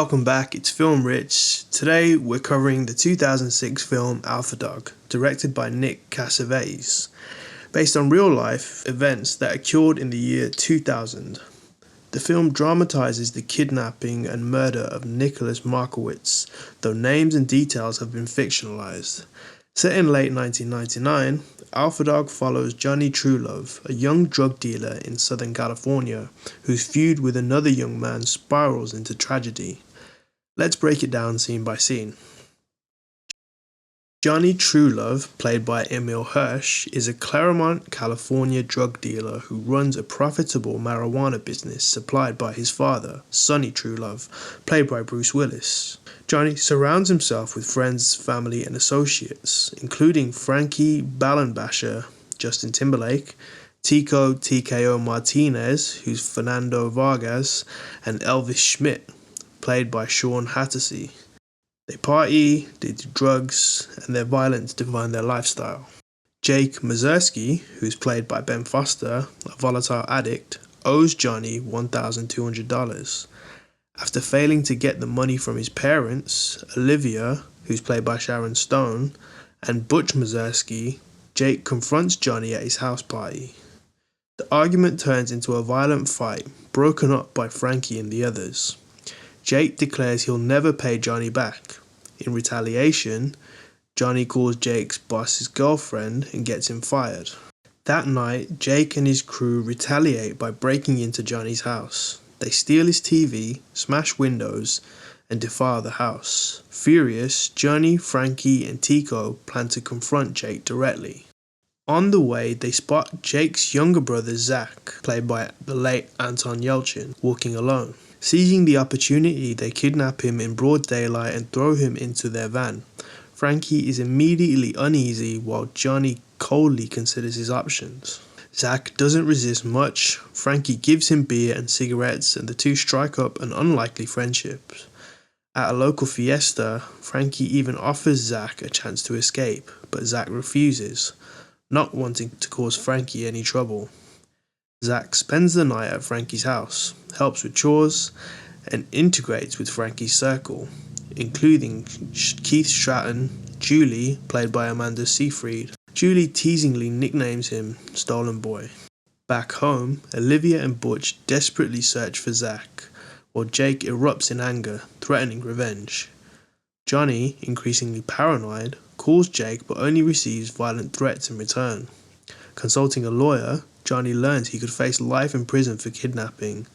Welcome back, it's Film Rich. Today we're covering the 2006 film Alpha Dog, directed by Nick Cassavetes, based on real-life events that occurred in the year 2000. The film dramatizes the kidnapping and murder of Nicholas Markowitz, though names and details have been fictionalized. Set in late 1999, Alpha Dog follows Johnny Truelove, a young drug dealer in Southern California, whose feud with another young man spirals into tragedy. Let's break it down scene by scene. Johnny Truelove, played by Emile Hirsch, is a Claremont, California drug dealer who runs a profitable marijuana business supplied by his father, Sonny Truelove, played by Bruce Willis. Johnny surrounds himself with friends, family, and associates, including Frankie Ballenbasher, Justin Timberlake, Tico TKO Martinez, who's Fernando Vargas, and Elvis Schmidt, played by Sean Hattersley. They party, they do drugs, and their violence define their lifestyle. Jake Mazursky, who's played by Ben Foster, a volatile addict, owes Johnny $1,200. After failing to get the money from his parents, Olivia, who's played by Sharon Stone, and Butch Mazursky, Jake confronts Johnny at his house party. The argument turns into a violent fight, broken up by Frankie and the others. Jake declares he'll never pay Johnny back. In retaliation, Johnny calls Jake's boss's girlfriend and gets him fired. That night, Jake and his crew retaliate by breaking into Johnny's house. They steal his TV, smash windows, and defile the house. Furious, Johnny, Frankie, and Tico plan to confront Jake directly. On the way, they spot Jake's younger brother Zack, played by the late Anton Yelchin, walking alone. Seizing the opportunity, they kidnap him in broad daylight and throw him into their van. Frankie is immediately uneasy while Johnny coldly considers his options. Zack doesn't resist much. Frankie gives him beer and cigarettes, and the two strike up an unlikely friendship. At a local fiesta, Frankie even offers Zack a chance to escape, but Zack refuses, not wanting to cause Frankie any trouble. Zack spends the night at Frankie's house, helps with chores, and integrates with Frankie's circle, including Keith Stratton, Julie, played by Amanda Seyfried. Julie teasingly nicknames him Stolen Boy. Back home, Olivia and Butch desperately search for Zack, while Jake erupts in anger, threatening revenge. Johnny, increasingly paranoid, calls Jake but only receives violent threats in return. Consulting a lawyer, Johnny learns he could face life in prison for kidnapping.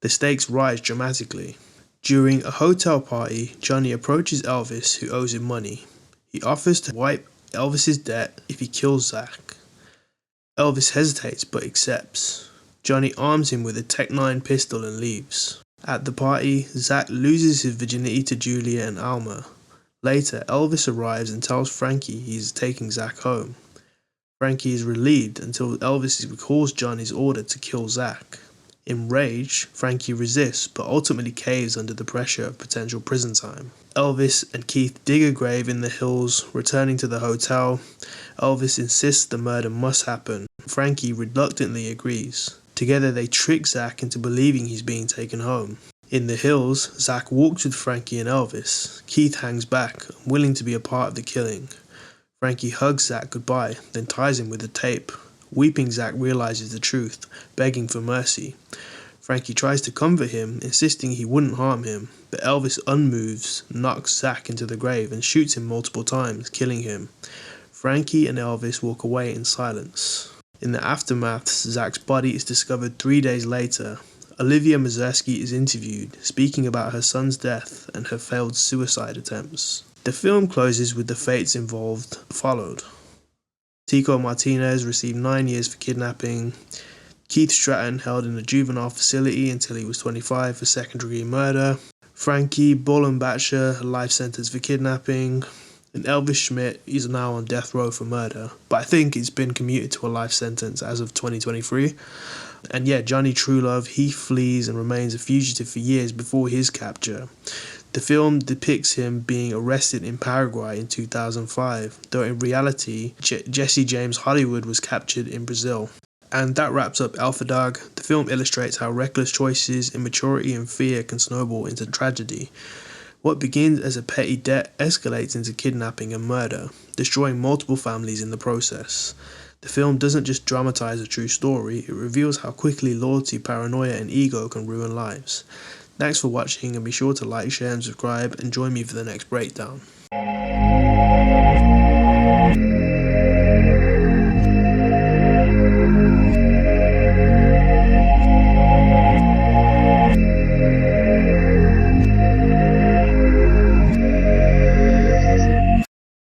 The stakes rise dramatically. During a hotel party, Johnny approaches Elvis, who owes him money. He offers to wipe Elvis's debt if he kills Zack. Elvis hesitates but accepts. Johnny arms him with a Tech 9 pistol and leaves. At the party, Zack loses his virginity to Julia and Alma. Later, Elvis arrives and tells Frankie he is taking Zack home. Frankie is relieved until Elvis recalls Johnny's order to kill Zack. Enraged, Frankie resists but ultimately caves under the pressure of potential prison time. Elvis and Keith dig a grave in the hills. Returning to the hotel, Elvis insists the murder must happen. Frankie reluctantly agrees. Together they trick Zack into believing he's being taken home. In the hills, Zack walks with Frankie and Elvis. Keith hangs back, unwilling to be a part of the killing. Frankie hugs Zack goodbye, then ties him with a tape. Weeping, Zack realizes the truth, begging for mercy. Frankie tries to comfort him, insisting he wouldn't harm him, but Elvis, unmoved, knocks Zack into the grave and shoots him multiple times, killing him. Frankie and Elvis walk away in silence. In the aftermath, Zack's body is discovered 3 days later. Olivia Mazursky is interviewed, speaking about her son's death and her failed suicide attempts. The film closes with the fates involved followed. Tico Martinez received 9 years for kidnapping. Keith Stratton held in a juvenile facility until he was 25 for second-degree murder. Frankie Ballenbasher, a life sentence for kidnapping. And Elvis Schmidt is now on death row for murder, but I think it's been commuted to a life sentence as of 2023. And yeah, Johnny Truelove, he flees and remains a fugitive for years before his capture. The film depicts him being arrested in Paraguay in 2005, though in reality, Jesse James Hollywood was captured in Brazil. And that wraps up Alpha Dog. The film illustrates how reckless choices, immaturity, and fear can snowball into tragedy. What begins as a petty debt escalates into kidnapping and murder, destroying multiple families in the process. The film doesn't just dramatize a true story, it reveals how quickly loyalty, paranoia, and ego can ruin lives. Thanks for watching, and be sure to like, share, and subscribe, and join me for the next breakdown.